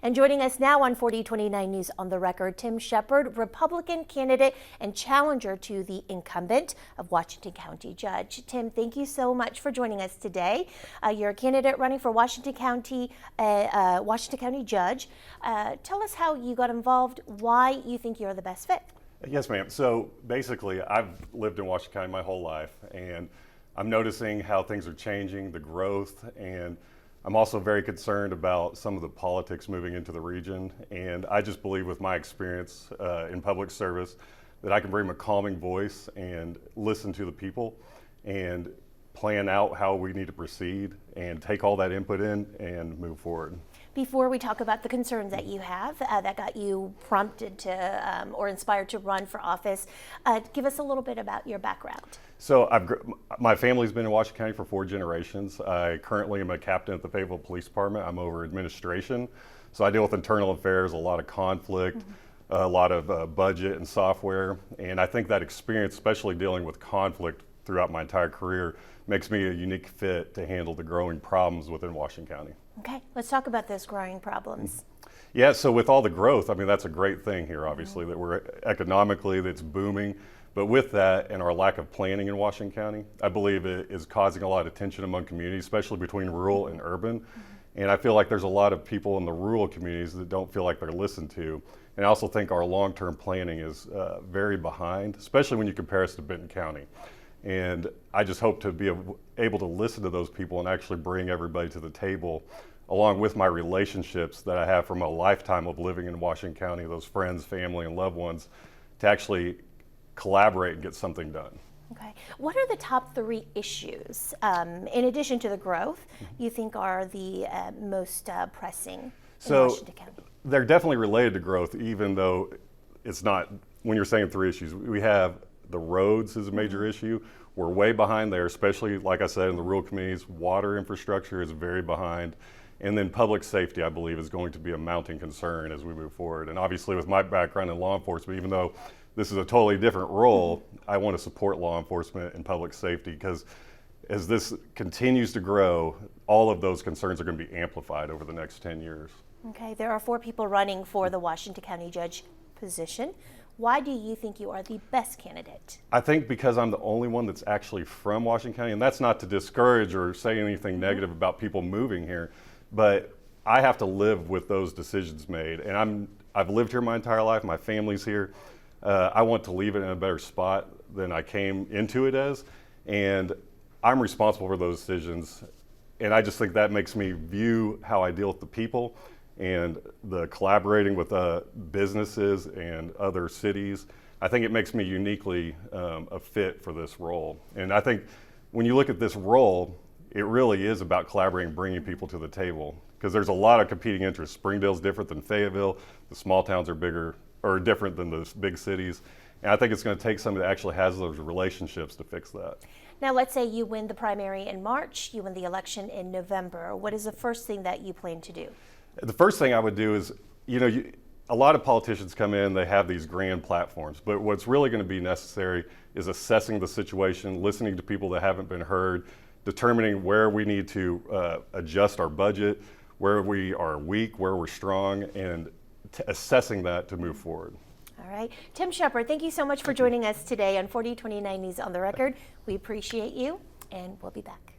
And joining us now on 4029 News on the Record, Tim Shepard, Republican candidate and challenger to the incumbent of Washington County Judge. Tim, thank you so much for joining us today. You're a candidate running for Washington County Judge. Tell us how you got involved, why you think you're the best fit. Yes, ma'am. So basically, I've lived in Washington County my whole life, and I'm noticing how things are changing, the growth, and I'm also very concerned about some of the politics moving into the region. And I just believe with my experience in public service that I can bring a calming voice and listen to the people and plan out how we need to proceed and take all that input in and move forward. Before we talk about the concerns that you have that got you prompted to or inspired to run for office, give us a little bit about your background. So my family's been in Washington County for 4 generations. I currently am a captain at the Fayetteville Police Department. I'm over administration. So I deal with internal affairs, a lot of conflict, a lot of budget and software. And I think that experience, especially dealing with conflict throughout my entire career, makes me a unique fit to handle the growing problems within Washington County. Okay, let's talk about those growing problems. Yeah, so with all the growth, I mean, that's a great thing here, obviously, that we're economically, that's booming. But with that and our lack of planning in Washington County, I believe it is causing a lot of tension among communities, especially between rural and urban. And I feel like there's a lot of people in the rural communities that don't feel like they're listened to. And I also think our long-term planning is very behind, especially when you compare us to Benton County. And I just hope to be able to listen to those people and actually bring everybody to the table, along with my relationships that I have from a lifetime of living in Washington County, those friends, family, and loved ones, to actually collaborate and get something done. Okay. What are the top 3 issues, in addition to the growth, you think are the most pressing in Washington County? They're definitely related to growth, even though it's not, when you're saying 3 issues, we have the roads is a major issue. We're way behind there, especially, like I said, in the rural communities. Water infrastructure is very behind. And then public safety, I believe, is going to be a mounting concern as we move forward. And obviously, with my background in law enforcement, even though this is a totally different role, I want to support law enforcement and public safety, because as this continues to grow, all of those concerns are going to be amplified over the next 10 years. Okay, there are 4 people running for the Washington County Judge position. Why do you think you are the best candidate? I think because I'm the only one that's actually from Washington County, and that's not to discourage or say anything negative about people moving here, but I have to live with those decisions made. And I've lived here my entire life, my family's here. I want to leave it in a better spot than I came into it as, and I'm responsible for those decisions. And I just think that makes me view how I deal with the people and the collaborating with businesses and other cities. I think it makes me uniquely a fit for this role. And I think when you look at this role, it really is about collaborating, bringing people to the table, because there's a lot of competing interests. Springdale's different than Fayetteville. The small towns are bigger or different than the big cities. And I think it's going to take somebody that actually has those relationships to fix that. Now, let's say you win the primary in March, you win the election in November. What is the first thing that you plan to do? The first thing I would do is, a lot of politicians come in, they have these grand platforms, but what's really going to be necessary is assessing the situation, listening to people that haven't been heard, determining where we need to adjust our budget, where we are weak, where we're strong, and assessing that to move forward. All right. Tim Shepard, thank you so much for joining us today on 4029 News on the Record. We appreciate you, and we'll be back.